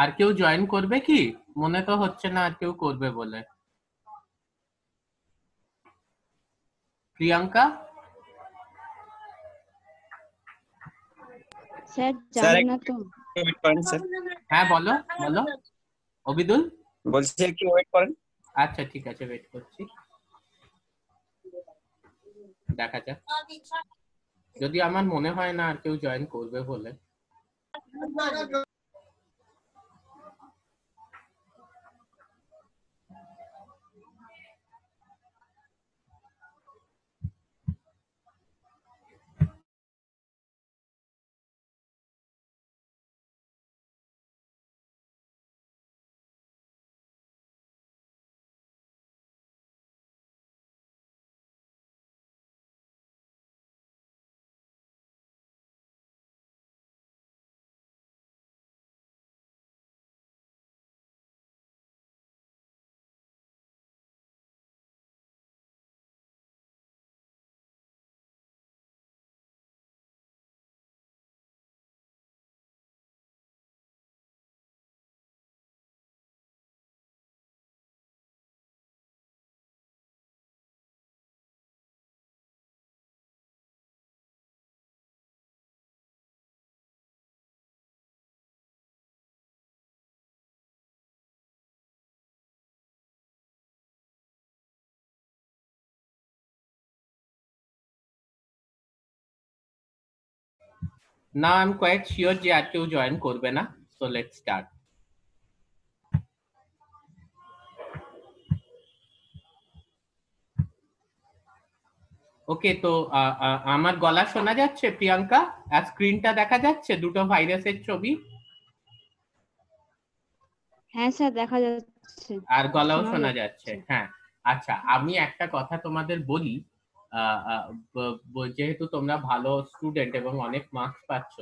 আর কেউ জয়েন করবে কি? মনে তো হচ্ছে না আর কেউ করবে বলে। প্রিয়াঙ্কা? স্যার জানি না তো। ওয়েট করেন স্যার। হ্যাঁ বলো বলো অবিদুল। বলছি একটু ওয়েট করেন। আচ্ছা ঠিক আছে, ওয়েট করছি, দেখা যাক। যদি আমার মনে হয় না আর কেউ জয়েন করবে বলে। Now I'm quite sure যে আর কেউ জয়েন করবে না, so let's start. ওকে, তো আমার গলা শোনা যাচ্ছে প্রিয়াঙ্কা? আর স্ক্রিনটা দেখা যাচ্ছে দুটো ভাইরাসের ছবি? হ্যাঁ স্যার দেখা যাচ্ছে। আর গলাও শোনা যাচ্ছে? হ্যাঁ। আচ্ছা, আমি একটা কথা তোমাদের বলি, যেহেতু তোমরা ভালো স্টুডেন্ট এবং অনেক মার্কস পাচ্ছ,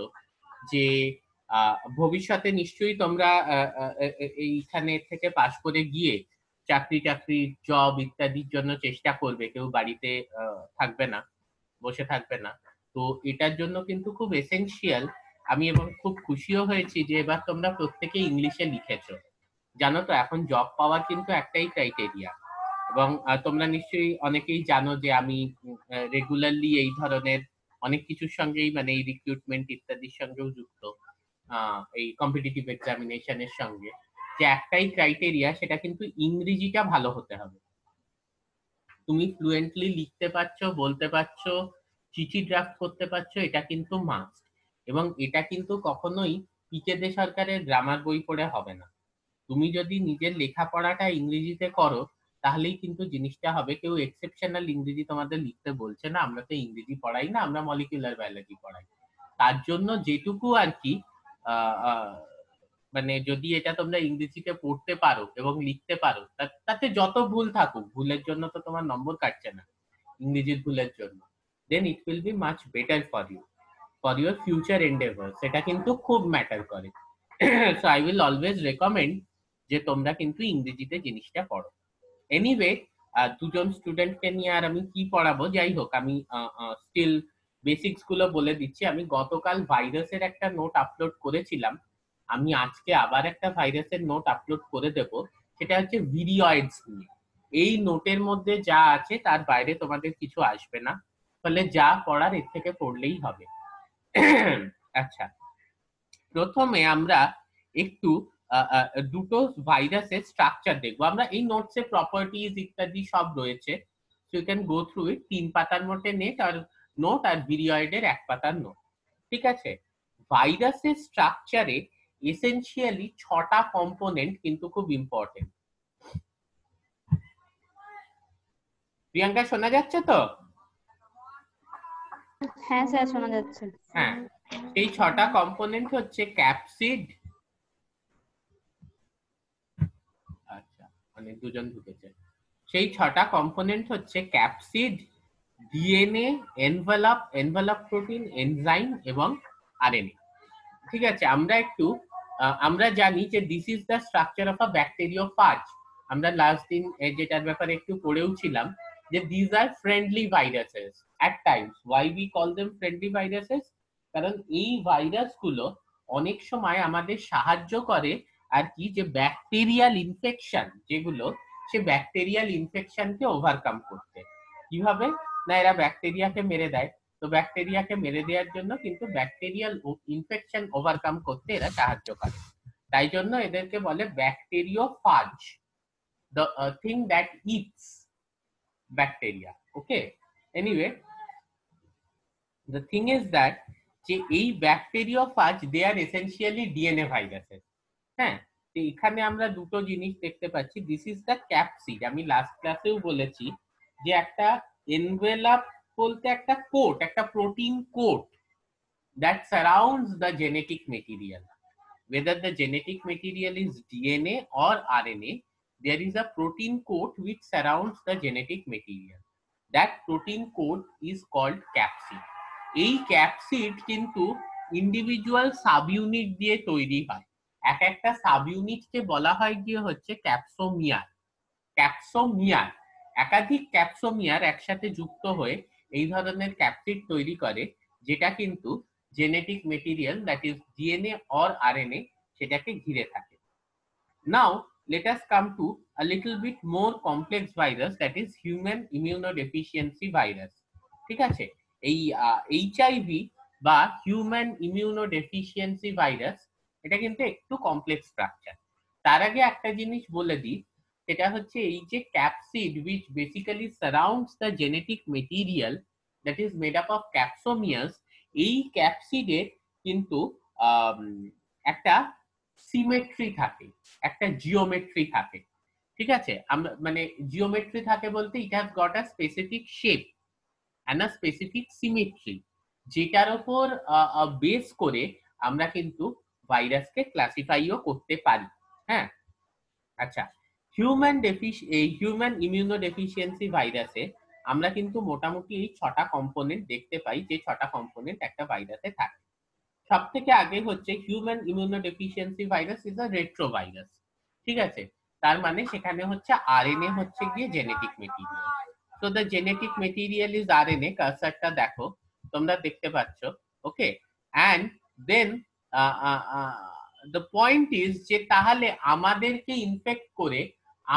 যে ভবিষ্যতে নিশ্চয়ই তোমরা এইখানে থেকে পাশ করে গিয়ে চাকরি জব ইত্যাদির জন্য চেষ্টা করবে, কেউ বাড়িতে থাকবে না, বসে থাকবে না। তো এটার জন্য কিন্তু খুব এসেনশিয়াল। আমি এবং খুব খুশিও হয়েছি যে এবার তোমরা প্রত্যেকে ইংলিশে লিখেছো। জানো তো এখন জব পাওয়ার কিন্তু একটাই ক্রাইটেরিয়া, এবং তোমরা নিশ্চয়ই অনেকেই জানো যে আমি রেগুলারলি এই ধরনের অনেক কিছুর সঙ্গেই, মানে এই রিক্রুটমেন্ট ইত্যাদির সঙ্গেও যুক্ত, এই কম্পিটিটিভ এক্সামিনেশনের সঙ্গে। যে একটাই ক্রাইটেরিয়া, সেটা কিন্তু ইংরেজিটা ভালো হতে হবে। তুমি ফ্লুয়েন্টলি লিখতে পারছো, বলতে পারছো, চিঠি ড্রাফট করতে পারছো, এটা কিন্তু মাস্ট। এবং এটা কিন্তু কখনোই পিকে দে সরকারের গ্রামার বই পড়ে হবে না। তুমি যদি নিজের লেখাপড়াটা ইংরেজিতে করো, তাহলেই কিন্তু জিনিসটা হবে। কেউ এক্সেপশনাল ইংরেজি তোমাদের লিখতে বলছে না, আমরা তো ইংরেজি পড়াই না, আমরা মলিকুলার বায়োলজি পড়াই। তার জন্য যেটুকু আর কি মানে যদি এটা তোমরা ইংরেজিতে পড়তে পারো এবং লিখতে পারো, তাতে যত ভুল থাকুক, ভুলের জন্য তো তোমার নম্বর কাটছে না, ইংরেজির ভুলের জন্য, then it will be much better for you, for your future endeavour. সেটা কিন্তু খুব ম্যাটার করে। So I will always recommend যে তোমরা কিন্তু ইংরেজিতে জিনিসটা পড়ো। এনিওয়ে, দুজন স্টুডেন্টকে নিয়ে আর আমি কি পড়াবো, যাই হোক, আমি স্টিল বেসিক্স গুলো বলে দিচ্ছি। আমি গতকাল ভাইরাসের একটা নোট আপলোড করেছিলাম, আমি আজকে আবার একটা ভাইরাসের নোট আপলোড করে দেব, সেটা হচ্ছে ভিরিয়য়েডস নিয়ে। এই নোটের মধ্যে যা আছে তার বাইরে তোমাদের কিছু আসবে না, ফলে যা পড়ার এর থেকে পড়লেই হবে। আচ্ছা, প্রথমে আমরা একটু দুটো ভাইরাসের স্ট্রাকচার দেখবো। আমরা এই নোটসে প্রপার্টিজ ইত্যাদি সব রয়েছে, so you can go through it. 3 পাতার মধ্যে নোট আর ভিরিয়য়েডের 1 পাতার নোট, ঠিক আছে? ভাইরাসের স্ট্রাকচারে এসেনশিয়ালি 6টা কম্পোনেন্ট কিন্তু খুব ইম্পর্টেন্ট। প্রিয়াঙ্কা শোনা যাচ্ছে তো? হ্যাঁ স্যার শোনা যাচ্ছে। হ্যাঁ, এই 6টা কম্পোনেন্ট হচ্ছে ক্যাপসিড। আচ্ছা, মানে দুজন ঢুকেছে। সেই 6টা কম্পোনেন্ট হচ্ছে capsid, DNA, envelope protein, enzyme এবং আরএনএ। ঠিক আছে, আমরা জানি যে this is the structure of a bacteriophage. আমরা লাস্ট দিন যেটার ব্যাপারে একটু পড়েও ছিলাম, যে these are friendly viruses at times. Why we call them friendly viruses? কারণ এই ভাইরাস গুলো অনেক সময় আমাদের সাহায্য করে আর কি, যে ব্যাকটেরিয়াল ইনফেকশন যেগুলো, সে ব্যাকটেরিয়াল ইনফেকশনকে ওভারকাম করতে। কিভাবে না, এরা ব্যাকটেরিয়াকে মেরে দেয়, তো ব্যাকটেরিয়াকে মেরে দেওয়ার জন্য কিন্তু ব্যাকটেরিয়াল ইনফেকশন ওভারকাম করতে এরা সাহায্য করে। তাই জন্য এদেরকে বলে bacteriophage, the thing that eats bacteria. Okay, anyway, the thing is that যে এই bacteriophage they are essentially DNA viruses. হ্যাঁ, তো এখানে আমরা দুটো জিনিস দেখতে পাচ্ছি। This is the capsid. আমি লাস্ট ক্লাসেও বলেছি যে একটা এনভেলাপ বলতে একটা কোট, একটা protein coat that surrounds the genetic material. Whether the genetic material is DNA or RNA, there is a protein coat which surrounds the genetic material. That protein coat is called capsid. এই capsid কিন্তু individual subunit দিয়ে তৈরি হয়। এক একটা সাবইউনিটকে বলা হয় গিয়ে হচ্ছে ক্যাপসোমিয়ার। ক্যাপসোমিয়ার, একাধিক ক্যাপসোমিয়ার একসাথে যুক্ত হয়ে এই ধরনের ক্যাপসিড তৈরি করে, যেটা কিন্তু genetic material that is DNA or RNA সেটাকে ঘিরে থাকে। নাও let us come to a little bit more complex virus, that is human immunodeficiency virus. ঠিক আছে, এই এইচআইভি বা হিউম্যান ইমিউনোডেফিসিয়েন্সি ভাইরাস, এটা কিন্তু একটু কমপ্লেক্স স্ট্রাকচার। তার আগে একটা জিনিস বলে দিই, সেটা হচ্ছে এই যে capsid which basically surrounds the genetic material that is made up of capsomeres, এই ক্যাপসিডে কিন্তু একটা সিমেট্রি থাকে, একটা জিওমেট্রি থাকে। ঠিক আছে, আমরা মানে জিওমেট্রি থাকে বলতে it has got a specific shape and a specific symmetry, যেটার উপর বেস করে আমরা কিন্তু ভাইরাসকে ক্লাসিফাইও করতে পারি। হ্যাঁ, আচ্ছা, হিউম্যান ইমিউনোডেফিসিয়েন্সি ভাইরাসে আমরা কিন্তু মোটামুটি এই 6টা কম্পোনেন্ট দেখতে পাই, যে 6টা কম্পোনেন্ট একটা ভাইরাসে থাকে। সব থেকে আগে হচ্ছে human immunodeficiency virus is a retrovirus. ঠিক আছে, তার মানে সেখানে হচ্ছে আরএনএ হচ্ছে গিয়ে genetic material. So the genetic material is RNA, কার্সারটা দেখো তোমরা দেখতে পাচ্ছ। Okay, and then the point is যে তাহলে আমাদেরকে ইনফেক্ট করে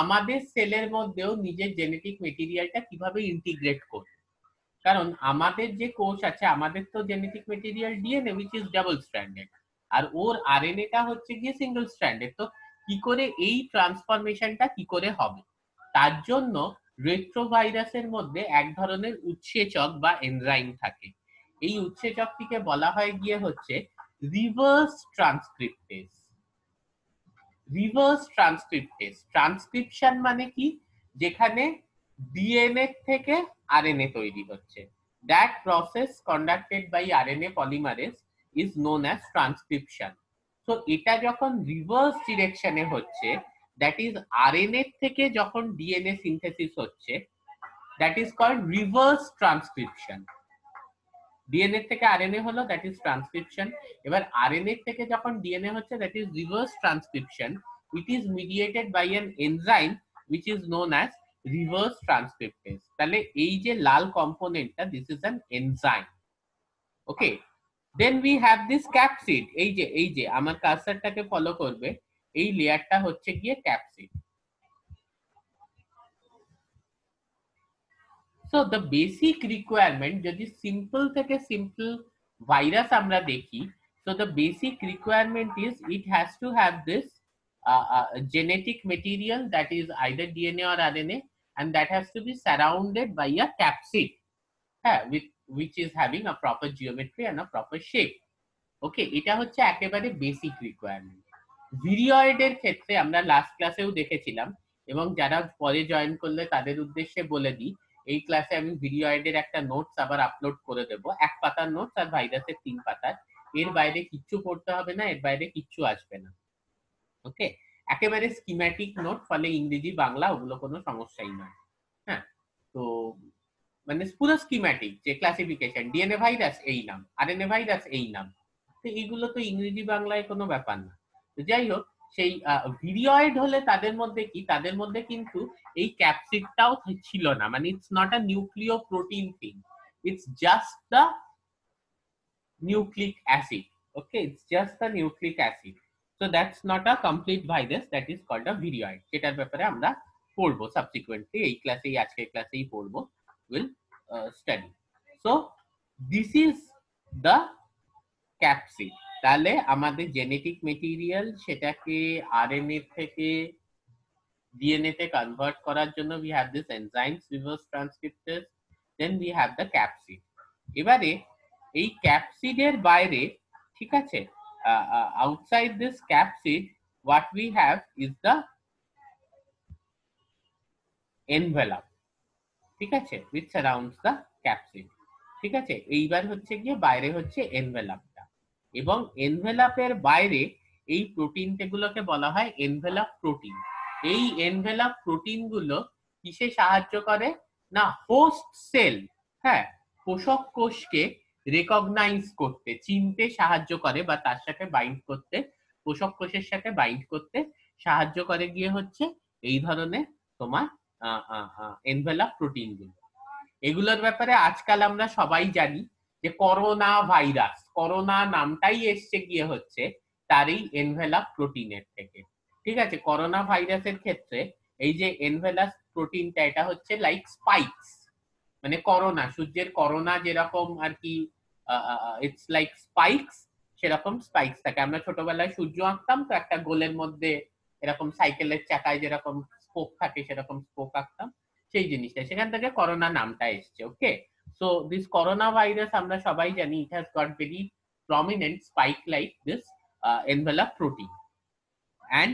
আমাদের সেলের মধ্যেও নিজের জেনেটিক মেটেরিয়ালটা কিভাবে ইন্টিগ্রেট করবে। কারণ আমাদের যে কোষ আছে, আমাদের তো genetic material DNA which is double stranded, আর ওর আরএনএটা হচ্ছে গিয়ে সিঙ্গেল স্ট্র্যান্ডেড। তো কি করে এই ট্রান্সফরমেশনটা কি করে হবে, তার জন্য রেট্রোভাইরাসের মধ্যে এক ধরনের উৎসেচক বা এনজাইম থাকে। এই উৎসেচকটিকে বলা হয় গিয়ে হচ্ছে reverse transcriptase. Reverse transcriptase, transcription মানে কি, যেখানে ডিএনএ থেকে আরএনএ তৈরি হচ্ছে। That process conducted by RNA polymerase is known as transcription. So এটা যখন রিভার্স ডিরেকশনে হচ্ছে, দ্যাট ইজ আরএনএ থেকে যখন ডিএনএ সিনথেসিস হচ্ছে, that is called reverse transcription. DNA থেকে আরএনএ হলো, দ্যাট ইজ ট্রান্সক্রিপশন। এবার আরএনএ থেকে যখন ডিএনএ হচ্ছে, that is reverse transcription. It is mediated by an enzyme which is known as reverse transcriptase. তাহলে এই যে লাল কম্পোনেন্টটা, this is an enzyme. Okay, then we have this capsid. এই যে আমার কার্সারটাকে ফলো করবে, এই লেয়ারটা হচ্ছে গিয়ে capsid. So the basic requirement, যদি সিম্পল থেকে সিম্পল ভাইরাস আমরা দেখি, so the basic requirement is it has to have this genetic material that is either DNA or RNA, and that has to be surrounded by a capsid, which is having a proper geometry and a proper shape. Okay, এটা হচ্ছে একেবারে basic requirement. ভিরিওয়েডের ক্ষেত্রে আমরা last ক্লাসেও দেখেছিলাম, এবং যারা পরে জয়েন করলে তাদের উদ্দেশ্যে বলে দিই, এই ক্লাসে আমি ভিরিওয়েডের একটা নোটস আবার আপলোড করে দেব, 1 পাতার নোটস আর ভাইরাসের 3 পাতার। এর বাইরে কিচ্ছু পড়তে হবে না, এর বাইরে কিচ্ছু আসবে না। ওকে, একেবারে স্কিম্যাটিক নোট, ফলে ইংরেজি বাংলা ওগুলো কোনো সমস্যাই নয়। হ্যাঁ, তো মানে পুরো স্কিম্যাটিক, যে ক্লাসিফিকেশন, ডিএনএ ভাইরাস এই নাম, আরএনএ ভাইরাস এই নাম, তো এইগুলো তো ইংরেজি বাংলায় কোনো ব্যাপার না। তো যাই হোক, সেই ভিরিয়য়েড হলে তাদের মধ্যে কি, তাদের মধ্যে কিন্তু এই ক্যাপসিডটাও ছিল না, মানে ইটস নট আ নিউক্লিয় protein thing, it's just the nucleic acid. Okay, it's just the nucleic acid. So that's not a complete virus, that is called a virion. যেটার ব্যাপারে আমরা পড়বো সাবসিকুয়েন্টলি, এই ক্লাসেই, আজকের ক্লাসেই পড়বো, will study. So this is the capsid. তাহলে আমাদের জেনেটিক মেটেরিয়াল, সেটাকে আরএনএ থেকে ডিএনএ তে কনভার্ট করার জন্য we have this enzymes, reverse transcriptase, then we have the capsid। এবারে এই ক্যাপসিডের বাইরে, ঠিক আছে, outside this capsid what we have is the envelope, ঠিক আছে, which surrounds the capsid। ঠিক আছে, এইবার হচ্ছে গিয়ে বাইরে হচ্ছে এনভেলাপটা, এবং এনভেলাপের বাইরে এই প্রোটিনগুলোকে বলা হয় এনভেলাপ প্রোটিন। এই এনভেলাপ প্রোটিন গুলো কিসে সাহায্য করে না, হোস্ট সেল, হ্যাঁ, পোষক কোষকে রেকগনাইজ করতে, চিনতে সাহায্য করে, বা তার সাথে বাইন্ড করতে, পোষক কোষের সাথে বাইন্ড করতে সাহায্য করে গিয়ে হচ্ছে এই ধরনের তোমার এনভেলাপ প্রোটিন গুলো। এগুলোর ব্যাপারে আজকাল আমরা সবাই জানি যে করোনা ভাইরাস, করোনা নামটাই এসছে গিয়ে হচ্ছে তারই এনভেলাপ প্রোটিনের থেকে। ঠিক আছে, করোনা ভাইরাসের ক্ষেত্রে এই যে এনভেলাপ প্রোটিনটা, এটা হচ্ছে লাইক স্পাইকস, মানে করোনা, সূর্যের করোনা যেরকম আর কি, ইটস লাইক স্পাইকস, সেরকম স্পাইকস থাকে। আমরা ছোটবেলায় সূর্য আঁকতাম তো, একটা গোলের মধ্যে এরকম সাইকেলের চাকায় যেরকম স্পোক থাকে সেরকম স্পোক আঁকতাম, সেই জিনিসটা, সেখান থেকে করোনা নামটা এসছে। ওকে, সো দিস করোনা ভাইরাস আমরা সবাই জানি, ইট has goat very prominent spike like this envelope protein, and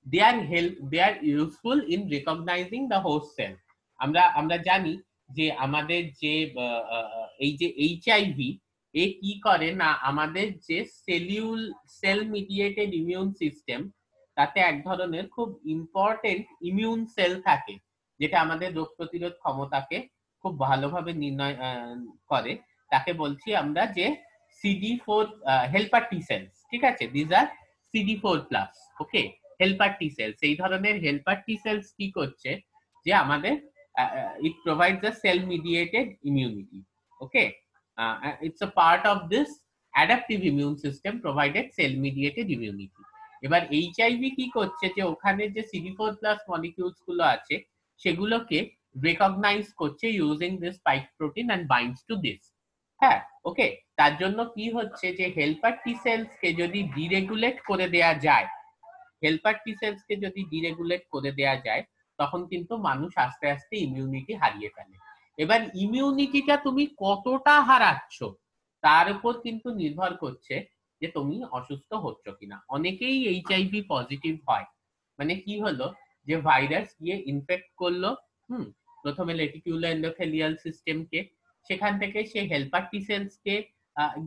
they are useful in recognizing the host cell। আমরা জানি যে আমাদের যে এই যে এইচআইভি, এ কি করে না, আমাদের যে সেল মিডিয়েটেড ইমিউন সিস্টেম, তাতে এক ধরনের খুব ইম্পর্টেন্ট ইমিউন সেল থাকে, যেটা আমাদের রোগ প্রতিরোধ ক্ষমতাকে খুব ভালোভাবে নির্ণয় করে, তাকে বলছি আমরা যে CD4 হেল্পার টি সেলস। ঠিক আছে, this are CD4+। Okay, helper T cells, এই ধরনের হেল্পার টি সেলস কি করছে যে আমাদের it provides a cell mediated immunity। okay, it's a part of this adaptive immune system provided cell mediated immunity। এবার HIV কি করছে যে ওখানে যে CD4+ মলিকিউলস গুলো আছে সেগুলোকে রেকগনাইজ করছে using this spike protein and binds to this. হ্যাঁ, ওকে, তার জন্য কি হচ্ছে যে হেল্পার টি সেলস কে যদি ডিরেগুলেট করে দেয়া যায়, হেল্পার টি সেলস কে যদি ডিরেগুলেট করে দেয়া যায়, তখন কিন্তু মানুষ আস্তে আস্তে ইমিউনিটি হারিয়ে ফেলে। এবার ইমিউনিটিটা তুমি কতটা হারাচ্ছ তার উপর কিন্তু নির্ভর করছে যে তুমি অসুস্থ হচ্ছ কিনা। অনেকেই এইচআইভি পজিটিভ হয়, মানে কি হলো যে ভাইরাস গিয়ে ইনফেক্ট করলো, প্রথমে রেটিকুলার এন্ডোথেলিয়াল সিস্টেমকে, সেখান থেকে সে হেল্পার টি সেলস কে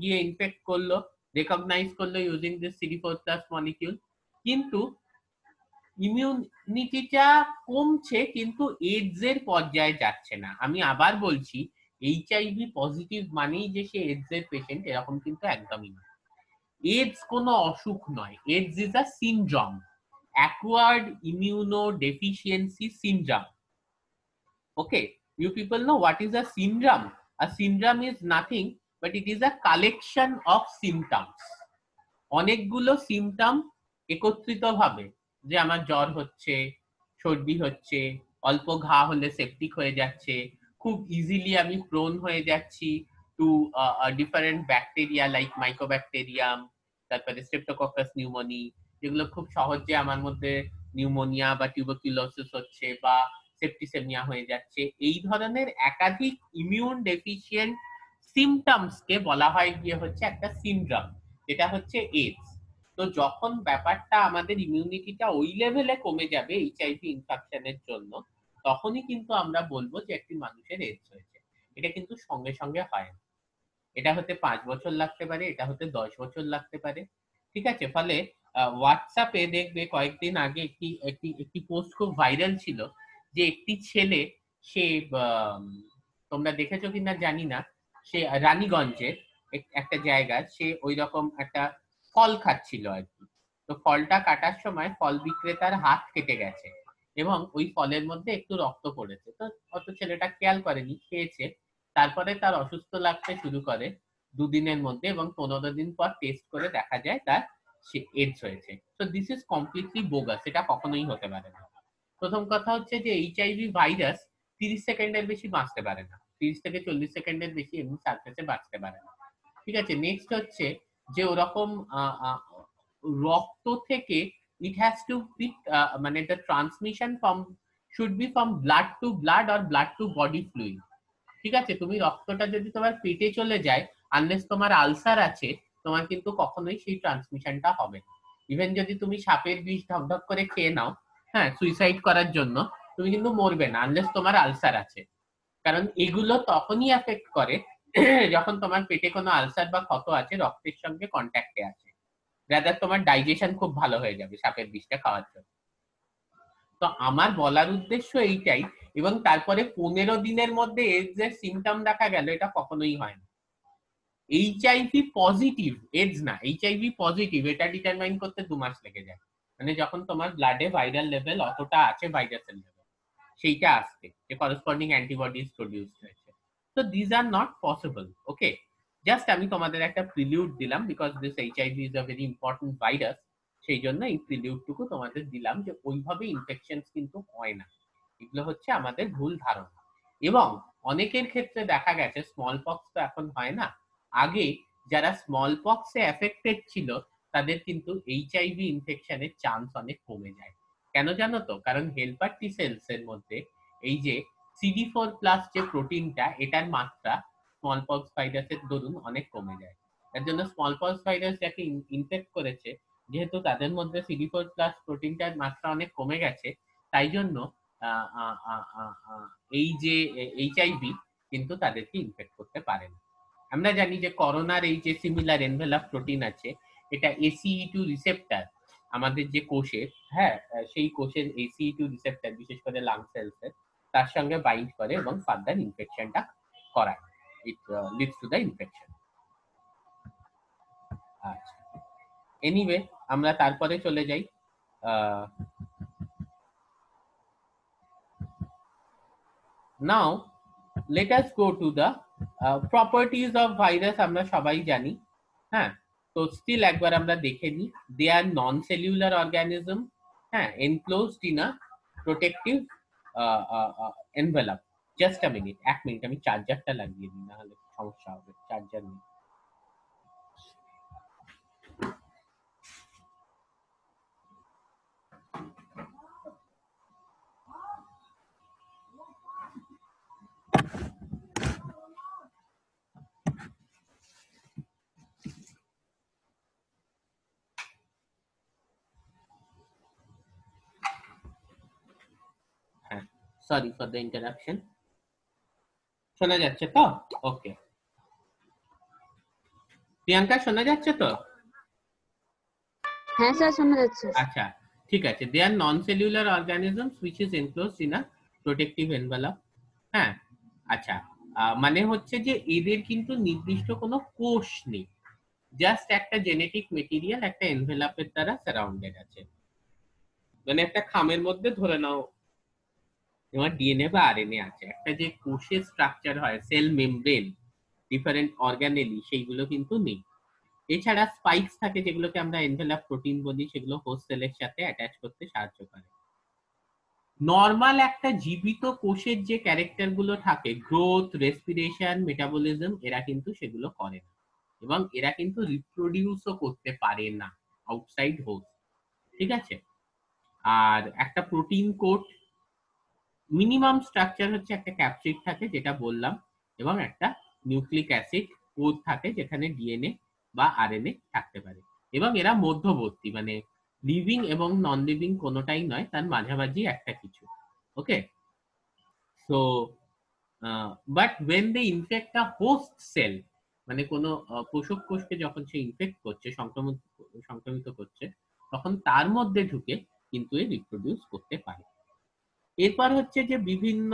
গিয়ে ইনফেক্ট করলো, রেকগনাইজ করলো ইউজিং দিস CD4+ মলিকিউল, কিন্তু ইমিউনিটিটা কমছে, কিন্তু এইডস এর পর্যায়ে যাচ্ছে না। আমি আবার বলছি, এইচআইভি পজিটিভ মানেই যে সে এইডস এর পেশেন্ট, এরকম কিন্তু একদমই না। এইডস কোনো অসুখ নয়, AIDS is a syndrome, acquired immuno deficiency syndrome. Okay, you people know what is a syndrome? A syndrome is nothing but it is a collection of symptoms। অনেকগুলো সিমটম একত্রিত ভাবে, যে আমার জ্বর হচ্ছে, সর্দি হচ্ছে, অল্প ঘা হলে সেপটিক হয়ে যাচ্ছে, খুব ইজিলি আমি প্রোন হয়ে যাচ্ছি to different bacteria like mycobacterium, তারপরে স্ট্রেপ্টোককাস নিউমোনি, যেগুলো খুব সহজে আমার মধ্যে নিউমোনিয়া বা টিউবারকুলোসিস হচ্ছে বা সেপ্টিসেমিয়া হয়ে যাচ্ছে। এই ধরনের একাধিক ইমিউন ডেফিসিয়েন্ট সিমটমস কে বলা হয় গিয়ে হচ্ছে একটা সিনড্রোম, যেটা হচ্ছে এইডস। তো যখন ব্যাপারটা আমাদের ইমিউনিটিটা ওই লেভেলে কমে যাবে এইচআইভি ইনফেকশনের জন্য, তখনই কিন্তু আমরা বলবো যে একটি মানুষের এইডস হয়েছে। এটা কিন্তু সঙ্গে সঙ্গে হয় না, এটা হতে 5 বছর লাগতে পারে, এটা হতে 10 বছর লাগতে পারে। ঠিক আছে, ফলে হোয়াটসঅ্যাপে দেখবে কয়েকদিন আগে একটি পোস্ট খুব ভাইরাল ছিল, যে একটি ছেলে, সে তোমরা দেখেছো কিনা জানি না, সে রানীগঞ্জের একটা জায়গায় সে ওই রকম একটা ফল খাচ্ছিল আর কি। তো ফলটা কাটার সময় ফল বিক্রেতার হাত কেটে গেছে এবং ওই ফলের মধ্যে একটু রক্ত পড়েছে। তো অত ছেলেটা খেয়াল করেনি, খেয়েছে। তারপরে তার অসুস্থ লাগতে শুরু করে দুদিনের মধ্যে, এবং 15 দিন পর টেস্ট করে দেখা যায় তার এইডস হয়েছে। তো দিস ইজ কমপ্লিটলি বোগাস, এটা কখনোই হতে পারে না। প্রথম কথা হচ্ছে যে এইচআইভি ভাইরাস 30 সেকেন্ডের বেশি বাঁচতে পারে না, 30 থেকে 40 সেকেন্ডের বেশি এমনি সার্ফেসে বাঁচতে পারে না। ঠিক আছে, নেক্সট হচ্ছে যে ওরকম রক্ত থেকে ইট হ্যাজ টু বি মানে the transmission from should be from blood to blood or blood to body fluid. ঠিক আছে, তুমি রক্তটা যদি তোমার পেটে চলে যায়, আনলেস তোমার আলসার আছে, তোমার কিন্তু কখনোই সেই ট্রান্সমিশনটা হবে না। ইভেন যদি তুমি সাপের বিষ ঢকঢক করে খেয়ে নাও, হ্যাঁ, সুইসাইড করার জন্য, তুমি কিন্তু মরবে না আনলেস তোমার আলসার আছে। কারণ এগুলো তখনই এফেক্ট করে যখন তোমার পেটে কোনো আলসার বা ক্ষত আছে, রক্তের সঙ্গে কন্ট্যাক্টে আছে, রাদার তোমার ডাইজেশন খুব ভালো হয়ে যাবে সাপের বিষটা খাওয়ার জন্য। তো আমার বলার উদ্দেশ্য এইটাই। এবং তারপরে 15 দিনের মধ্যে এডস এর সিমটম দেখা গেল, এটা কখনোই হয় না। এইচআইভি পজিটিভ, এডস না, এইচআইভি পজিটিভ এটা ডিটারমাইন করতে 2 মাস লেগে যায়। মানে যখন তোমার ব্লাডে ভাইরাল লেভেল অতটা আছে, ভাইরাসের লেভেল সেইটা আসতে, যে করসপন্ডিং অ্যান্টিবডিজ প্রডিউস হয়েছে। তো this are not possible. Okay, just আমি তোমাদের একটা প্রিলিউড দিলাম, because this HIV is a very important virus. সেই জন্য এই প্রিলিউডটুকু তোমাদের দিলাম যে ওইভাবে ইনফেকশন কিন্তু হয় না, এগুলো হচ্ছে আমাদের ভুল ধারণা। এবং অনেকের ক্ষেত্রে দেখা গেছে স্মল পক্স তো এখন হয় না, আগে যারা স্মল পক্সে এফেক্টেড ছিল তাদের কিন্তু এইচআইভি ইনফেকশনের চান্স অনেক কমে যায়। কেন জানো তো? কারণ হেল্পার টি সেলস এর মধ্যে এই যে CD4+ যে প্রোটিনটা, এটার মাত্রা স্মল পক্স ভাইরাসের দরুন অনেক কমে যায়। তার জন্য স্মল পক্স ভাইরাস যাকে ইনফেক্ট করেছে, যেহেতু তাদের মধ্যে CD4+ প্রোটিনটার মাত্রা অনেক কমে গেছে, তাই জন্য এই যে এইচআইভি কিন্তু তাদেরকে ইনফেক্ট করতে পারে না। আমরা জানি যে করোনার এই যে সিমিলার এনভেলাপ প্রোটিন আছে, এটা ACE2 রিসেপ্টর আমাদের যে কোষের, হ্যাঁ, সেই কোষের ACE2 রিসেপ্টর বিশেষ করে লাং সেলসের, তার সঙ্গে বাইন্ড করে এবং ফার্দার ইনফেকশনটা করায়। It leads to the infection. আচ্ছা, এনিওয়ে আমরা তারপরে চলে যাই। নাও let us go to the properties of virus। আমরা সবাই জানি, হ্যাঁ, তো স্টিল একবার আমরা দেখে নিই। দে আর নন সেলুলার অর্গানিজম, হ্যাঁ, enclosed in a protective envelope. Just a minute, 1 minute, আমি চার্জারটা লাগিয়ে দিই, না হলে সমস্যা হবে, চার্জার নেই। হ্যাঁ, সরি ফর দ্য ইন্টারাপশন। শোনা যাচ্ছে তো? ওকে, প্রিয়াঙ্কা শোনা যাচ্ছে তো? হ্যাঁ স্যার, শোনা যাচ্ছে। আচ্ছা, ঠিক আছে। They are non cellular organisms which is enclosed in a protective envelope. হ্যাঁ, আচ্ছা, মানে হচ্ছে যে এদের কিন্তু নির্দিষ্ট কোনো কোষ নেই, জাস্ট একটা জেনেটিক মেটেরিয়াল একটা এনভেলপের দ্বারা সারাউন্ডেড আছে। মানে একটা খামের মধ্যে ধরে নাও তোমার ডিএনএ বা আরএনএ আছে, একটা যে কোষের স্ট্রাকচার হয়, সেল মেমব্রেন, ডিফারেন্ট অর্গানেলি, সেইগুলো কিন্তু নেই। এছাড়া স্পাইকস থাকে যেগুলোকে আমরা এনভেলপ প্রোটিন বলি, সেগুলো হোস্ট সেলের সাথে অ্যাটাচ করতে সাহায্য করে। নর্মাল একটা জীবিত কোষের যে ক্যারেক্টার গুলো থাকে, গ্রোথ, রেসপিরেশন, মেটাবলিজম, এরা কিন্তু সেগুলো করে না, এবং এরা কিন্তু রিপ্রোডিউসও করতে পারে না আউটসাইড হোস্ট। ঠিক আছে, আর একটা প্রোটিন কোট মিনিমাম স্ট্রাকচার হচ্ছে একটা ক্যাপসিড থাকে যেটা বললাম, এবং একটা নিউক্লিক অ্যাসিড কোড থাকে যেখানে ডিএনএ বা আরএনএ থাকতে পারে, এবং এরা মধ্যবর্তী, মানে লিভিং এবং নন লিভিং কোনোটাই নয়, তার মাঝামাঝি একটা কিছু। Okay, so but when they infect a host cell, মানে কোনো পোষক কোষকে যখন সে ইনফেক্ট করছে, সংক্রমিত করছে, তখন তার মধ্যে ঢুকে কিন্তু এ রিপ্রোডিউস করতে পারে। এরপর হচ্ছে যে বিভিন্ন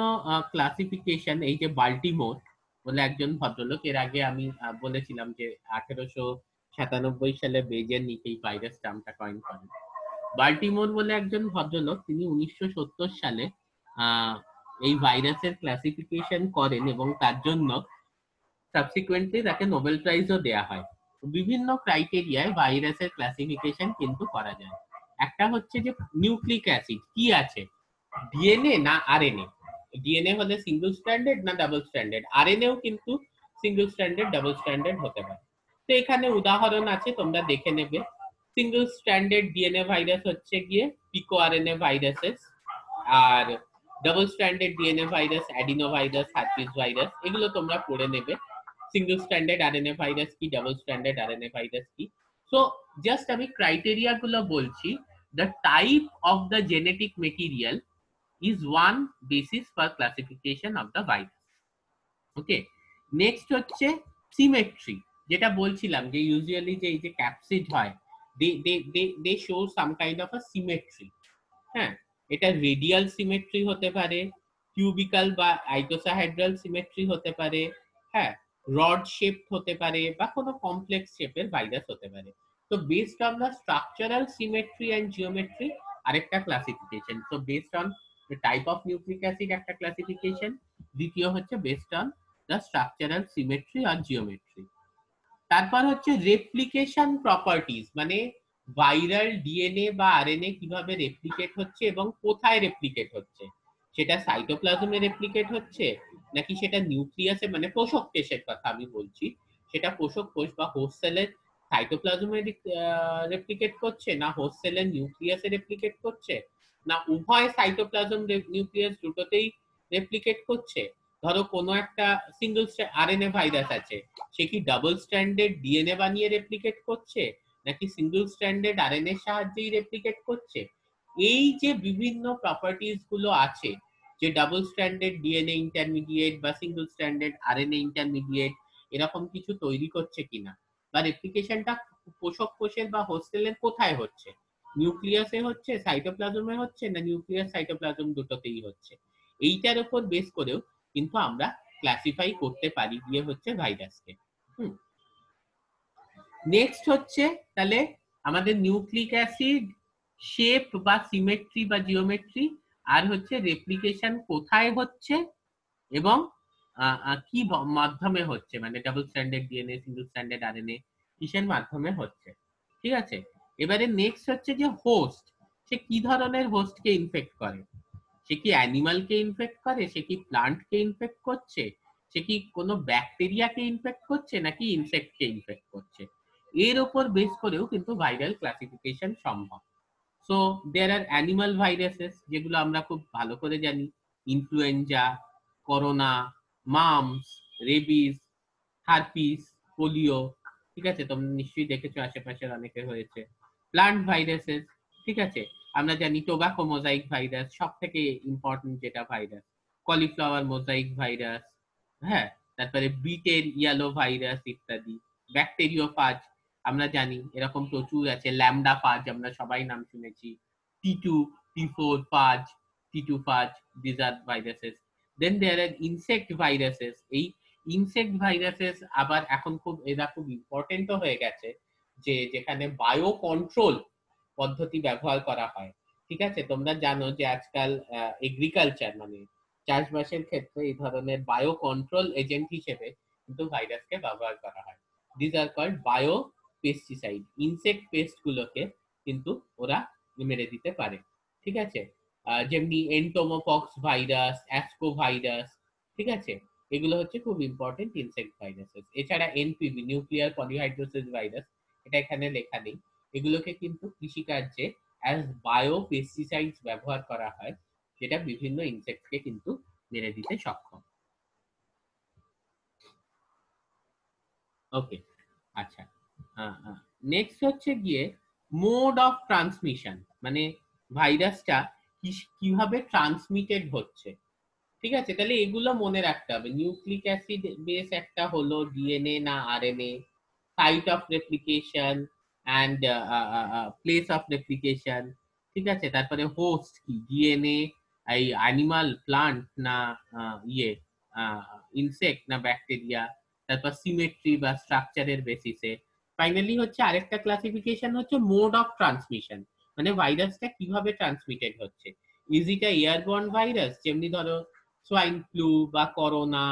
ক্লাসিফিকেশন, এই যে বাল্টিমোর বলে একজন ভদ্রলোক, এর আগে আমি বলেছিলাম যে 1800 97 সালে বেজের নিচেই ভাইরাস টার্মটা কয়েন করেন। বাল্টিমোর বলে একজন ভদ্রলোক, তিনি 1970 সালে এই ভাইরাসের ক্লাসিফিকেশন করেন এবং তার জন্য সাবসিকুয়েন্টলি তাকে নোবেল প্রাইজও দেয়া হয়। বিভিন্ন ক্রাইটেরিয়ায় ভাইরাসের ক্লাসিফিকেশন কিন্তু করা যায়। একটা হচ্ছে যে নিউক্লিক অ্যাসিড কি আছে, ডিএনএ না আরএনএ। ডিএনএ হলে সিঙ্গেল স্ট্র্যান্ডেড না ডাবল স্ট্র্যান্ডেড, আরএনএও কিন্তু সিঙ্গেল স্ট্র্যান্ডেড ডাবল স্ট্র্যান্ডেড হতে পারে। তো এখানে উদাহরণ আছে, তোমরা দেখে নেবে। সিঙ্গেল স্ট্র্যান্ডেড ডিএনএ ভাইরাস হচ্ছে গিয়ে পিকো আরএনএ ভাইরাসেস, আর double stranded DNA virus adeno virus, herpes virus, এগুলো তোমরা পড়ে নেবে। সিঙ্গেল স্ট্র্যান্ডেড আরএনএ ভাইরাস কি, ডাবল স্ট্র্যান্ডেড আরএনএ ভাইরাস কি। সো জাস্ট আমি ক্রাইটেরিয়া গুলো বলছি। The type of the genetic material is one basis for classification of the virus. Okay, next হচ্ছে সিমেট্রি, যেটা বলছিলাম যে ইউজুয়ালি যে এই যে ক্যাপসিড হয়, they show some kind of a symmetry. হ্যাঁ, এটা রেডিয়াল সিমেট্রি হতে পারে, কিউবিক্যাল বা আইকোসাহেড্রাল সিমেট্রি হতে পারে, হ্যাঁ, রড শেপ হতে পারে, বা কোনো কমপ্লেক্স শেপের ভাইরাস হতে পারে। তো based on the structural symmetry and geometry আরেকটা ক্লাসিফিকেশন। তো based on the type of nucleic acid একটা ক্লাসিফিকেশন, দ্বিতীয় হচ্ছে based on the structural symmetry আর জিওমেট্রি। তারপর হচ্ছে রেপ্লিকেশন প্রপার্টিজ, মানে ভাইরাল ডিএনএ বা আরএনএ কিভাবে রেপ্লিকেট হচ্ছে এবং কোথায় রেপ্লিকেট হচ্ছে, সেটা সাইটোপ্লাজমে রেপ্লিকেট হচ্ছে নাকি সেটা নিউক্লিয়াসে, মানে পোষক কোষের কথা আমি বলছি, সেটা পোষক কোষ বা হোস্ট সেলের সাইটোপ্লাজমে রেপ্লিকেট করছে, না হোস্ট সেলের নিউক্লিয়াসে রেপ্লিকেট করছে, না উভয় সাইটোপ্লাজম নিউক্লিয়াস দুটোতেই রেপ্লিকেট করছে। ধরো কোনো একটা সিঙ্গেল আরএনএ ভাইরাস আছে, সে কি ডাবল স্ট্র্যান্ডেড ডিএনএ বানিয়ে রেপ্লিকেট করছে নাকি সিঙ্গেল স্ট্র্যান্ডেড আরএনএ এর সাহায্যেই রেপ্লিকেট করছে। এই যে বিভিন্ন প্রপার্টিজ গুলো আছে, যে ডাবল স্ট্র্যান্ডেড ডিএনএ ইন্টারমিডিয়েট বা সিঙ্গেল স্ট্র্যান্ডেড আরএনএ ইন্টারমিডিয়েট এরকম কিছু তৈরি করছে কিনা, বা রেপ্লিকেশনটা পোষক কোষের বা হোস্টেলের কোথায় হচ্ছে, নিউক্লিয়াসে হচ্ছে, সাইটোপ্লাজমে হচ্ছে, না নিউক্লিয়াস সাইটোপ্লাজম দুটোতেই হচ্ছে, এইটার উপর বেস করেও কিন্তু আমরা ক্লাসিফাই করতে পারি গিয়ে হচ্ছে ভাইরাসকে। নেক্সট হচ্ছে তাহলে আমাদের নিউক্লিক অ্যাসিড, শেপ বা সিমেট্রি বা জিওমেট্রি, আর হচ্ছে রেপ্লিকেশন কোথায় হচ্ছে এবং কি মাধ্যমে হচ্ছে, মানে double stranded DNA, single stranded RNA কিসের মাধ্যমে হচ্ছে। ঠিক আছে, এবারে নেক্সট হচ্ছে যে হোস্ট, সে কি ধরনের হোস্টকে ইনফেক্ট করে, সে কি অ্যানিমালকে ইনফেক্ট করে, সে কি প্লান্টকে ইনফেক্ট করছে, সে কি কোনো ব্যাকটেরিয়াকে ইনফেক্ট করছে নাকি ইনসেক্টকে ইনফেক্ট করছে, এর উপর বেস করেও কিন্তু ভাইরাল ক্লাসিফিকেশন সম্ভব। So there are animal viruses, যেগুলো আমরা খুব ভালো করে জানি, influenza, corona, mumps, rabies, herpes, polio. ঠিক আছে, তোমরা নিশ্চয়ই দেখেছো, আশেপাশের অনেকে হয়েছে। প্লান্ট ভাইরাসেস, ঠিক আছে, আমরা জানি টোবাকো মোজাইক ভাইরাস সব থেকে ইম্পর্টেন্ট যেটা ভাইরাস, কলিফ্লাওয়ার মোজাইক ভাইরাস, হ্যাঁ, তারপরে বিটের ইয়েলো ভাইরাস ইত্যাদি। ব্যাকটেরিওফাজ আমরা জানি এরকম প্রচুর আছে, ল্যামডা ফাজ আমরা সবাই নাম শুনেছি, টি2, টি4 phage, T two phage, this are viruses. Then there are insect viruses. এই ইনসেক্ট ভাইরাসেস আবার এখন খুব এরা খুব ইম্পর্টেন্টও হয়ে গেছে, যে যেখানে বায়ো কন্ট্রোল পদ্ধতি ব্যবহার করা হয়। ঠিক আছে, তোমরা জানো যে আজকাল এগ্রিকালচার মানে চাষবাসের ক্ষেত্রে এই ধরনের বায়ো কন্ট্রোল এজেন্ট হিসেবে কিন্তু ভাইরাসকে ব্যবহার করা হয়। This are called bio pesticide. Insect pest গুলোকে কিন্তু ওরা মেরে দিতে পারে। ঠিক আছে, যেমনি এন্টোমোপক্স ভাইরাস, অ্যাসকো ভাইরাস, ঠিক আছে, এগুলো হচ্ছে খুব ইম্পর্টেন্ট ইনসেক্ট ভাইরাসেস। এছাড়া এনপিভি, নিউক্লিয়ার পলিহাইড্রোসিস ভাইরাস, এটা এখানে লেখা নেই, এগুলোকে কিন্তু কৃষিকার্যে অ্যাজ বায়ো পেস্টিসাইডস ব্যবহার করা হয়, যেটা বিভিন্ন ইনসেক্টকে কিন্তু মেরে দিতে সক্ষম। ওকে, আচ্ছা, নেক্সট হচ্ছে গিয়ে মোড অফ ট্রান্সমিশন, মানে ভাইরাসটা কিভাবে ট্রান্সমিটেড হচ্ছে। ঠিক আছে, তাহলে এগুলো মনে রাখতে হবে। নিউক্লিক অ্যাসিড বেস একটা হলো, ডিএনএ না RNA, site of replication and place of replication. ঠিক আছে, তারপরে হোস্ট কি, ডিএনএ, এই অ্যানিমাল, প্লান্ট না ইনসেক্ট না ব্যাকটেরিয়া, তারপর সিমেট্রি বা স্ট্রাকচারের বেসিসে, ফাইনালি হচ্ছে আরেকটা ক্লাসিফিকেশন হচ্ছে মোড অফ ট্রান্সমিশন, মানে ভাইরাসটা কিভাবে ট্রান্সমিটেড হচ্ছে। Is it a airborne virus, যেমনি ধরো সোয়াইন ফ্লু বা করোনা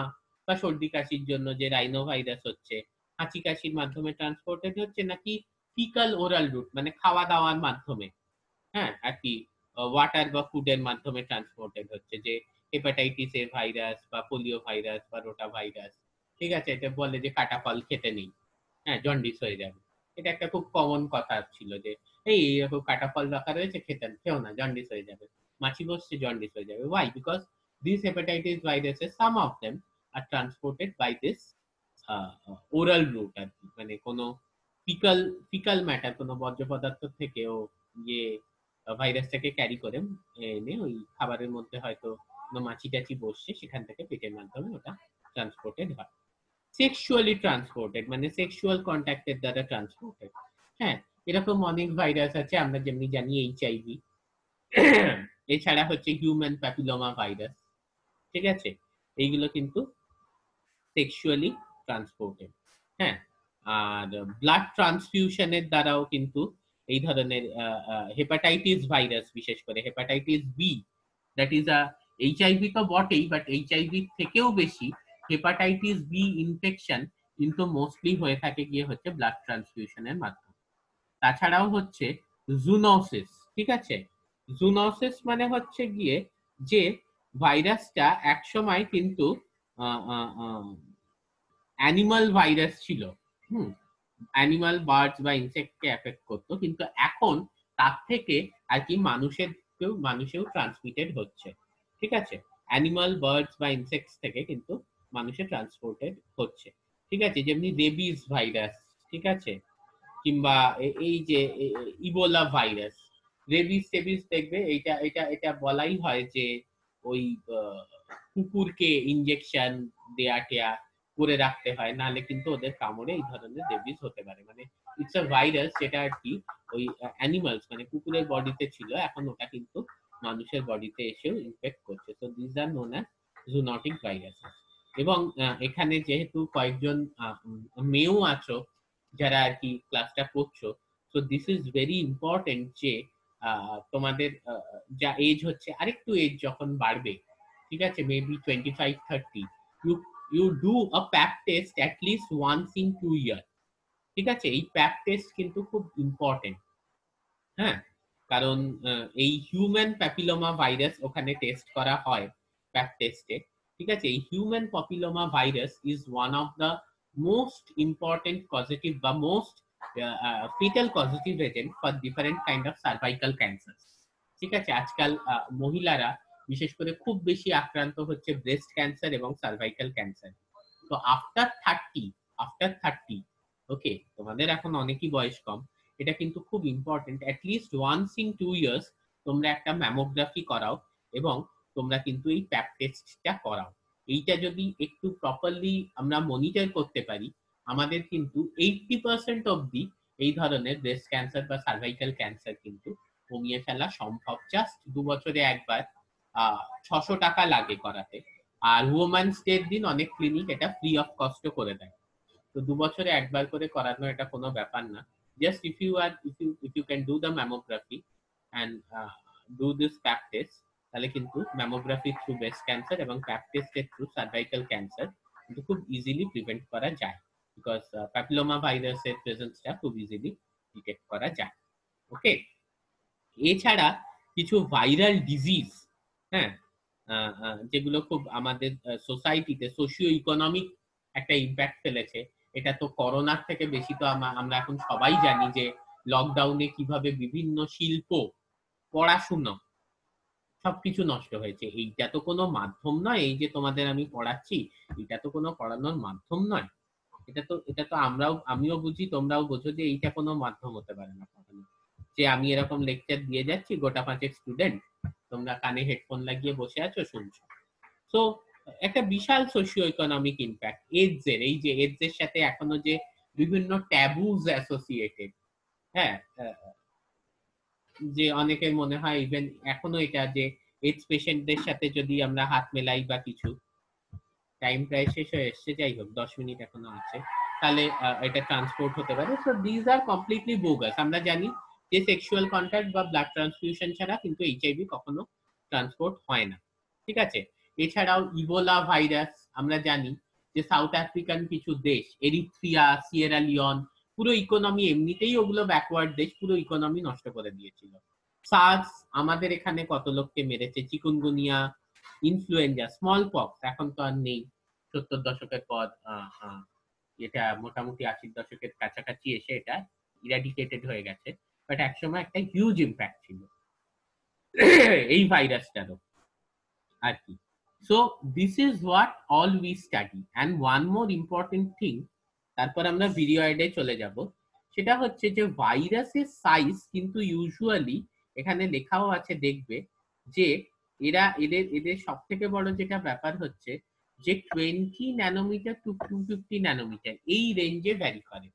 বা সর্দি কাশির জন্য যে রাইনো ভাইরাস হচ্ছে, হাঁচি কাশির মাধ্যমে ট্রান্সপোর্টেড হচ্ছে, নাকি ফিকাল ওরাল রুট মানে খাওয়া দাওয়ার মাধ্যমে, হ্যাঁ আর কি ওয়াটার বা ফুডের মাধ্যমে ট্রান্সপোর্টেড হচ্ছে, যে হেপাটাইটিস এ ভাইরাস বা পোলিও ভাইরাস বা রোটা ভাইরাস, ঠিক আছে, এটা বলে যে কাটা ফল খেতে নেই, হ্যাঁ জন্ডিস হয়ে যাবে। এটা একটা খুব কমন কথা ছিল যে এই এরকম কাটা ফল রাখা রয়েছে, খেও না, জন্ডিস হয়ে যাবে, মাছি বসছে জন্ডিস হয়ে যাবে। Why? Because these hepatitis viruses, some of them are transported by this oral route আর কি, মানে কোনো ফিকাল ম্যাটার, কোনো বর্জ্য পদার্থ থেকেও ইয়ে ভাইরাসটাকে ক্যারি করে এনে ওই খাবারের মধ্যে হয়তো কোনো মাছি টাছি বসছে, সেখান থেকে পেটের মাধ্যমে ওটা ট্রান্সপোর্টেড হয়। সেক্সুয়ালি ট্রান্সপোর্টেড মানে সেক্সুয়াল কন্ট্যাক্টের দ্বারা ট্রান্সপোর্টেড। হ্যাঁ, এরকম অনেক ভাইরাস আছে, আমরা যেমনি জানি এইচআইভি, এছাড়া হচ্ছে হিউম্যান প্যাপিলোমা ভাইরাস, ঠিক আছে, এইগুলো কিন্তু সেক্সুয়ালি ট্রান্সপোর্টেড। হ্যাঁ, আর ব্লাড ট্রান্সফিউশনের দ্বারাও কিন্তু এই ধরনের হেপাটাইটিস ভাইরাস, বিশেষ করে hepatitis B, that is a HIV তো বটেই, বাট এইচআইভি থেকেও বেশি হেপাটাইটিস বি ইনফেকশন কিন্তু মোস্টলি হয়ে থাকে গিয়ে হচ্ছে ব্লাড ট্রান্সফিউশনের মাধ্যমে। তাছাড়াও হচ্ছে জুনোসিস, ঠিক আছে, জুনোসিস মানে হচ্ছে গিয়ে যে ভাইরাসটা একসময় কিন্তু অ্যানিমাল ভাইরাস ছিল, অ্যানিমাল বার্ডস বা ইনসেক্টকে এফেক্ট করতো, কিন্তু এখন তার থেকে আর কি মানুষেও ট্রান্সমিটেড হচ্ছে, ঠিক আছে, অ্যানিমাল বার্ডস বা ইনসেক্টস থেকে কিন্তু মানুষে ট্রান্সপোর্টেড হচ্ছে, ঠিক আছে, যেমনি রেবিস ভাইরাস, ঠিক আছে, কিংবা এই যে ইবোলা ভাইরাস। রেবিস টেবিস দেখবে এটা এটা এটা বলাই হয় যে ওই কুকুরকে ইনজেকশন দেয়া টেয়া করে রাখতে হয়, নাহলে কিন্তু ওদের কামড়ে এই ধরনের রেবিস হতে পারে। মানে ইটস আ ভাইরাস যেটা আর কি ওই অ্যানিমালস মানে কুকুরের বডিতে ছিল, এখন ওটা কিন্তু মানুষের বডিতে এসেও ইনফেক্ট করছে। তো this are known as zoonotic virus. এবং এখানে যেহেতু কয়েকজন মেয়েও আছো যারা আর কি ক্লাসটা করছো, so this is very important যে তোমাদের যা এজ হচ্ছে, আরেকটু এজ যখন বাড়বে, ঠিক আছে, maybe 25-30, you do a pap test at least once in 2 years, ঠিক আছে, এই প্যাপ টেস্ট কিন্তু খুব ইম্পর্টেন্ট। হ্যাঁ, কারণ এই হিউম্যান প্যাপিলোমা ভাইরাস ওখানে টেস্ট করা হয় প্যাপ টেস্টে, ঠিক আছে, এই human papilloma virus is one of the most important positive বা most fatal positive agent for different kind of cervical cancer, ঠিক আছে। আজকাল মহিলারা বিশেষ করে খুব বেশি আক্রান্ত হচ্ছে ব্রেস্ট ক্যান্সার এবং সার্ভাইকাল ক্যান্সার। তো আফটার 30, ওকে, তোমাদের এখন অনেকই বয়স কম, এটা কিন্তু খুব important, at least once in 2 years তোমরা একটা ম্যামোগ্রাফি করাও এবং তোমরা কিন্তু এই প্যাপ টেস্টটা করাও। এইটা যদি একটু প্রপারলি আমরা মনিটর করতে পারি, আমাদের কিন্তু 80% অবধি এই ধরনের ব্রেস্ট ক্যান্সার বা সার্ভাইকাল ক্যান্সার কিন্তু কমিয়ে ফেলা সম্ভব। জাস্ট 2 বছরে একবার 600 টাকা লাগে করাতে, আর ওমেন্স ডের দিন অনেক ক্লিনিক এটা ফ্রি অফ কস্ট করে দেয়। তো 2 বছরে একবার করে করানো এটা কোনো ব্যাপার না। Just if you can do the mammography and do this pap test, তাহলে কিন্তু ম্যামোগ্রাফি থ্রু ব্রেস্ট ক্যান্সার এবং প্যাপ টেস্টের থ্রু সার্ভাইকাল ক্যান্সার কিন্তু খুব ইজিলি প্রিভেন্ট করা যায়, বিকজ প্যাপিলোমা ভাইরাসের প্রেজেন্সটা খুব ইজিলি ডিটেক্ট করা যায়। ওকে, এছাড়া কিছু ভাইরাল ডিজিজ, হ্যাঁ, যেগুলো খুব আমাদের সোসাইটিতে সোশিও ইকোনমিক একটা ইম্প্যাক্ট ফেলেছে। এটা তো করোনার থেকে বেশি তো আমরা এখন সবাই জানি যে লকডাউনে কিভাবে বিভিন্ন শিল্প, পড়াশুনো সবকিছু নষ্ট হয়েছে। এইটা তো কোনো মাধ্যম নয়, এই যে তোমাদের আমি পড়াচ্ছি এটা তো কোনো পড়ানোর মাধ্যম নয়। এটা তো আমিও বুঝি, তোমরাও বোঝো যে এইটা কোনো মাধ্যম হতে পারে না পড়ানো। যে আমি এরকম লেকচার দিয়ে যাচ্ছি, গোটা 5 স্টুডেন্ট, তোমরা কানে হেডফোন লাগিয়ে বসে আছো শুনছো। সো একটা বিশাল সোশিও ইকোনমিক ইম্প্যাক্ট এইডস এর, এই যে এইডস এর সাথে এখনো যে বিভিন্ন ট্যাবুজ অ্যাসোসিয়েটেড, হ্যাঁ, যে অনেকের মনে হয় ইভেন এখনো এটা যে এইডস পেশেন্টদের সাথে যদি আমরা হাত মেলাই বা কিছু। টাইম প্রায় শেষ হয়ে এসছে, যাই হোক 10 মিনিট এখনো আছে। তাহলে এটা ট্রান্সপোর্ট হতে পারে। So these are completely bogus. আমরা জানি যে সেক্সুয়াল কন্ট্যাক্ট বা ব্লাড ট্রান্সফিউশন ছাড়া কিন্তু এইচআইভি কখনো ট্রান্সপোর্ট হয় না, ঠিক আছে। এছাড়াও ইবোলা ভাইরাস আমরা জানি যে সাউথ আফ্রিকান কিছু দেশ, এরিথ্রিয়া, সিয়েরা লিওন, পুরো ইকোনমি, এমনিতেই ওগুলো ব্যাকওয়ার্ড দেশ, পুরো ইকোনমি নষ্ট করে দিয়েছিল। সার্স আমাদের এখানে কত লোককে মেরেছে, চিকুনগুনিয়া, ইনফ্লুয়েঞ্জা, স্মল পক্স এখন তো আর নেই, 70 দশকের পর এটা মোটামুটি 80 দশকের কাছাকাছি এসে এটা ইরাডিকেটেড হয়ে গেছে, বাট একসময় একটা হিউজ ইম্প্যাক্ট ছিল এই ভাইরাসটারও আর কি। So this is what all we study. And one more important thing, তারপর আমরা ভিডিওয়েডে চলে যাব, সেটা হচ্ছে যে ভাইরাসের সাইজ কিন্তু ইউজুয়ালি এখানে লেখাও আছে, দেখবে যে এদের সব থেকে বড় যেটা ব্যাপার হচ্ছে যে 20 ন্যানোমিটার টু 250 ন্যানোমিটার এই রেঞ্জে ভ্যারি করে।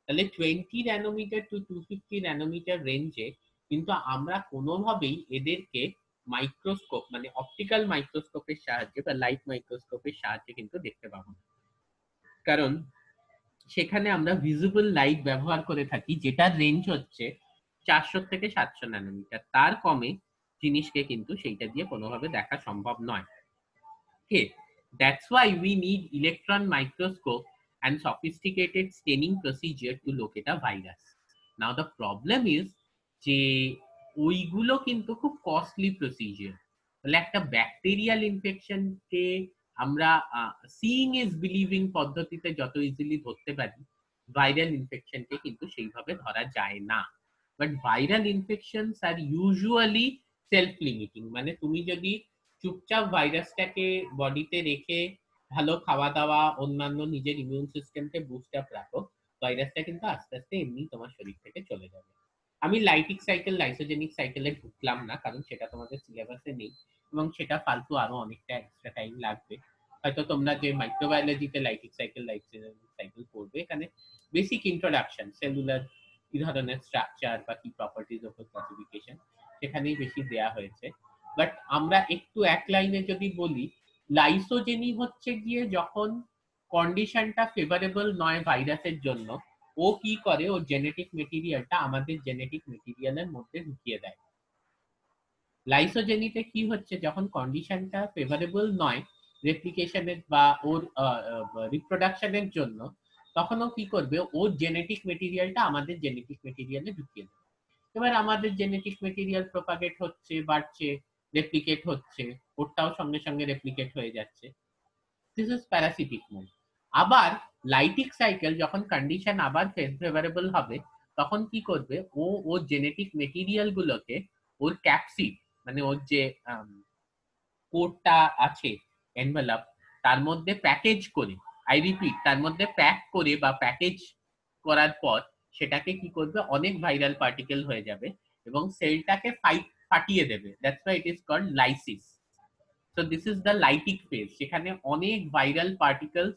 তাহলে 20 ন্যানোমিটার টু 250 ন্যানোমিটার রেঞ্জে কিন্তু আমরা কোনোভাবেই এদেরকে মাইক্রোস্কোপ মানে অপটিক্যাল মাইক্রোস্কোপের সাহায্যে বা লাইট মাইক্রোস্কোপের সাহায্যে কিন্তু দেখতে পাবো না, কারণ সেখানে আমরা ভিজিবল লাইট ব্যবহার করে থাকি যেটার রেঞ্জ হচ্ছে 400 থেকে 700 ন্যানোমিটার, তার কমে জিনিসকে কিন্তু সেইটা দিয়ে কোনোভাবে দেখা সম্ভব নয়। Okay, that's why we need electron microscope and sophisticated staining procedure to locate a virus. Now the problem is যে ওইগুলো কিন্তু খুব কস্টলি প্রসিজিয়ার। তাহলে একটা ব্যাকটেরিয়াল ইনফেকশনকে আমরা সিইং ইজ বিলিভিং পদ্ধতিতে যত ইজিলি ধরতে পারি, ভাইরাল ইনফেকশনকে কিন্তু সেইভাবে ধরা যায় না। But viral infections are usually self limiting, মানে তুমি যদি চুপচাপ ভাইরাসটাকে বডিতে রেখে ভালো খাওয়া দাওয়া, অন্যান্য নিজের ইমিউন সিস্টেমকে বুস্ট আপ রাখো, ভাইরাসটা কিন্তু আস্তে আস্তে এমনি তোমার শরীর থেকে চলে যাবে। আমি লাইটিক সাইকেল, লাইসোজেনিক সাইকেলে ঢুকলাম না, কারণ সেটা তোমাদের সিলেবাসে নেই এবং সেটা ফালতু আরো অনেকটা এক্সট্রা টাইম লাগবে। হয়তো তোমরা যে মাইক্রোবায়োলজিতে লাইটিক সাইকেল, লাইসোজেনিক সাইকেল পড়বে, এখানে বেসিক ইন্ট্রোডাকশন, সেলুলার কি ধরনের স্ট্রাকচার বা কি প্রপার্টিজ অফ ক্লাসিফিকেশন সেখানেই বেশি দেয়া হয়েছে। বাট আমরা একটু এক লাইনে যদি বলি, লাইসোজেনি হচ্ছে গিয়ে যখন কন্ডিশনটা ফেভারেবল নয় ভাইরাসের জন্য, ও কি করে, ও জেনেটিক মেটেরিয়ালটা আমাদের জেনেটিক মেটেরিয়ালের মধ্যে ঢুকিয়ে দেয়। লাইসোজেনিতে কি হচ্ছে, যখন কন্ডিশনটা ফেভারেবল নয় রেপ্লিকেশনের বা ওর রিপ্রোডাকশনের জন্য, তখন ও কি করবে, ওর জেনেটিক মেটেরিয়ালটা আমাদের জেনেটিক মেটেরিয়ালে ঢুকিয়ে দেবে। এবার আমাদের জেনেটিক মেটেরিয়াল প্রপাগেট হচ্ছে, বাড়ছে, রেপ্লিকেট হচ্ছে, ওরটাও সঙ্গে সঙ্গে রেপ্লিকেট হয়ে যাচ্ছে। This is parasitic mode. আবার লাইটিক সাইকেল যখন কন্ডিশন আবার ফেভারেবল হবে, তখন কি করবে, ও ওর জেনেটিক মেটেরিয়াল গুলোকে ওর ক্যাপসিড মানে ওর যে কোডটা আছে এনভেলপ, তার মধ্যে প্যাকেজ করে, আই রিপিট, তার মধ্যে প্যাক করে বা প্যাকেজ করার পর সেটাকে কি করবে, অনেক ভাইরাল পার্টিকেল হয়ে যাবে এবং সেলটাকে ফাটিয়ে দেবে। That's why it is called lysis. So this is the lytic phase, সেখানে অনেক ভাইরাল পার্টিকেলস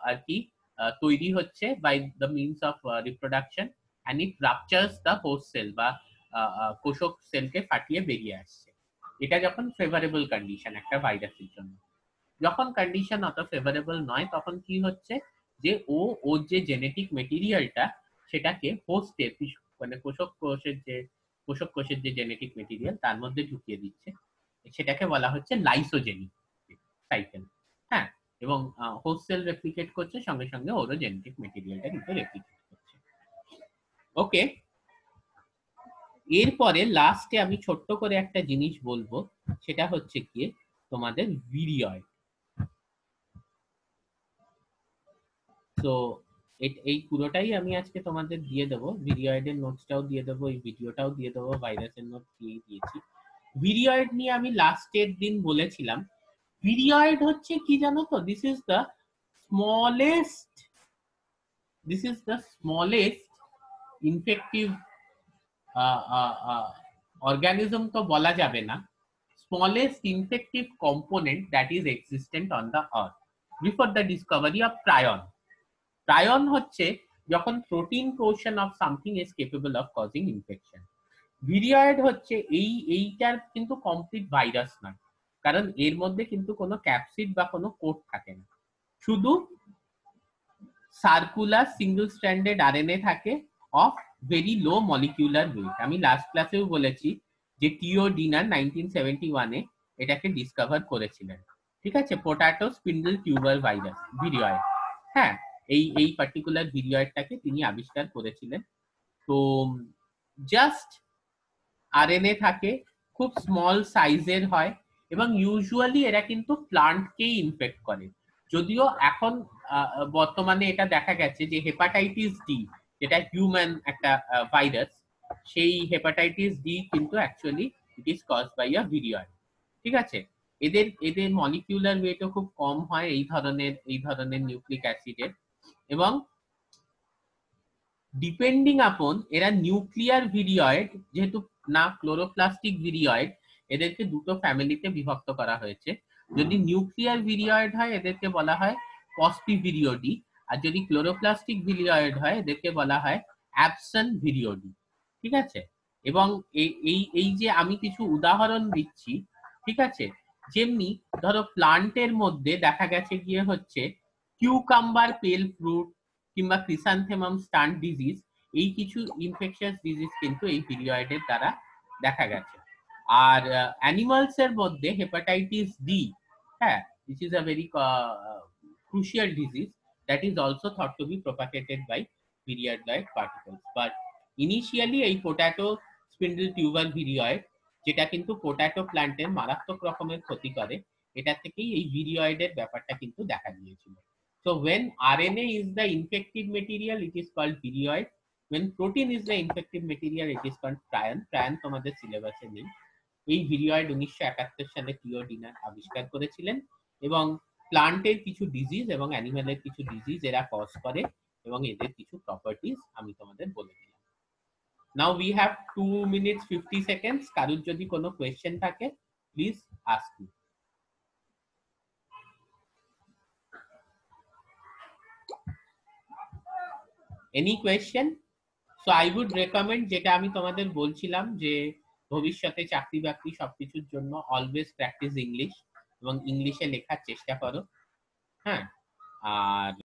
আর কি তৈরি হচ্ছে by the means of reproduction, and it ruptures the host cell বা কোষক সেলকে ফাটিয়ে বেরিয়ে আসছে। এটা যখন ফেভারেবল কন্ডিশন একটা ভাইরাসের জন্য। যখন কন্ডিশন অত ফেভারেবল নয়, তখন কি হচ্ছে যে ওর যে জেনেটিক মেটেরিয়ালটা সেটাকে হোস্টের মানে কোষক কোষের যে জেনেটিক মেটেরিয়াল তার মধ্যে ঢুকিয়ে দিচ্ছে, সেটাকে বলা হচ্ছে লাইসোজেনিক সাইকেল। হ্যাঁ, এবং হোস্ট সেল রেপ্লিকেট করছে, সঙ্গে সঙ্গে ওরও জেনেটিক মেটেরিয়ালটা কিন্তু রেপ্লিকেট করছে। ওকে, এরপরে লাস্টে আমি ছোট্ট করে একটা জিনিস বলবো, সেটা হচ্ছে কি তোমাদের ভিরিয়য়েড। তো এই পুরোটাই আমি আজকে তোমাদের দিয়ে দেবো, ভিরিয়য়েডের নোটসটাও দিয়ে দেবো, এই ভিডিওটাও দিয়ে দেবো, ভাইরাসের নোট দিয়ে দিয়েছি। ভিরিয়য়েড নিয়ে আমি লাস্টের দিন বলেছিলাম, ভিরিয়য়েড হচ্ছে কি জানো তো, this is the smallest infective organism তো বলা যাবে না, smallest infective component that is existent on the earth before the discovery of prion. Prion হচ্ছে যখন protein portion of something is capable of causing infection. Virioid হচ্ছে এইটার কিন্তু complete virus নয়, কারণ এর মধ্যে কিন্তু কোনো ক্যাপসিড বা কোনো কোট থাকে না, শুধু সার্কুলার সিঙ্গেল স্ট্র্যান্ডেড আরএনএ থাকে of very low molecular weight. আমি লাস্ট ক্লাসেও বলেছি যে টিও ডিনার 1971-এ এটাকে ডিসকভার করেছিলেন। ঠিক আছে, পটাটো স্পিন্ডল টিউবার ভাইরাস ভিরিয়য়েড। হ্যাঁ, এই পার্টিকুলার ভিরিয়য়েডটাকে তিনি আবিষ্কার করেছিলেন। তো জাস্ট আরএনএ থাকে, খুব স্মল সাইজের হয় এবং ইউজুয়ালি এরা কিন্তু প্লান্টকেই ইনফেক্ট করে। যদিও এখন বর্তমানে এটা দেখা গেছে যে হেপাটাইটিস ডি, যেটা হিউম্যান একটা ভাইরাস, সেই হেপাটাইটিস ডি কিন্তু actually it is caused by a viroid. ঠিক আছে, এদের মলিকিউলার ওয়েটও খুব কম হয় এই ধরনের নিউক্লিক অ্যাসিডের, এবং ডিপেন্ডিং আপন এরা নিউক্লিয়ার ভিরিয়য়েড, যেহেতু না ক্লোরোপ্লাস্টিক ভিরিয়য়েড, এদেরকে দুটো ফ্যামিলিতে বিভক্ত করা হয়েছে। যদি নিউক্লিয়ার ভিরিয়য়েড হয় এদেরকে বলা হয় পসপিভিরিওডি, আর যদি ক্লোরোপ্লাস্টিক ভিরিয়য়েড হয় এদেরকে বলা হয় অ্যাবসেন্ট ভিরিওডি। ঠিক আছে, এবং এই যে আমি কিছু উদাহরণ দিচ্ছি, ঠিক আছে, যেমনি ধরো প্লান্টের মধ্যে দেখা গেছে গিয়ে হচ্ছে কিউকাম্বার পেল ফ্রুট কিংবা ক্রিসান্থেমাম স্টান্ট ডিজিজ, এই কিছু ইনফেকশাস ডিজিজ কিন্তু এই পিরিয়ডের দ্বারা দেখা গেছে। আর অ্যানিমালস এর মধ্যে হেপাটাইটিস ডি, হ্যাঁ, which is a very crucial disease that is also thought to be propagated by periodioid particles. But initially এই পটাটো স্পিন্ডল টিউবার ভিরিয়য়েড, যেটা কিন্তু পটাটো প্ল্যান্টের মারাত্মক রকমের ক্ষতি করে, এটা থেকেই এই ভিরিয়য়েডের ব্যাপারটা কিন্তু দেখা দিয়েছিল। So when RNA is the infective material, it is called virioid. When protein is the infective material, it is called prion. Prion তোমাদের সিলেবাসে নেই। এই ভিরিয়য়েড 1971 সালে টিও ডিনার আবিষ্কার করেছিলেন, এবং প্লান্টের কিছু ডিজিজ এবং অ্যানিমেলের কিছু ডিজিজ এরা কজ করে, এবং এদের কিছু প্রপার্টিজ আমি তোমাদের বলে দিলাম। Now we have 2 minutes 50 seconds. কারুর যদি কোনো কোয়েশ্চেন থাকে please ask me. Any question? So I would recommend, যেটা আমি তোমাদের বলছিলাম যে ভবিষ্যতে চাকরি বাকরি সবকিছুর জন্য অলওয়েজ প্র্যাকটিস ইংলিশ, এবং ইংলিশে লেখার চেষ্টা করো। হ্যাঁ, আর